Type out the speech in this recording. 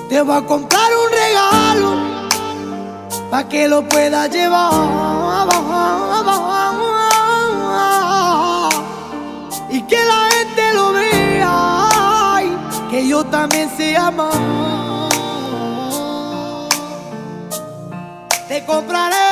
Te voy a comprar un regalo pa' que lo puedas llevar y que la gente lo vea y que yo también sé amar. Te compraré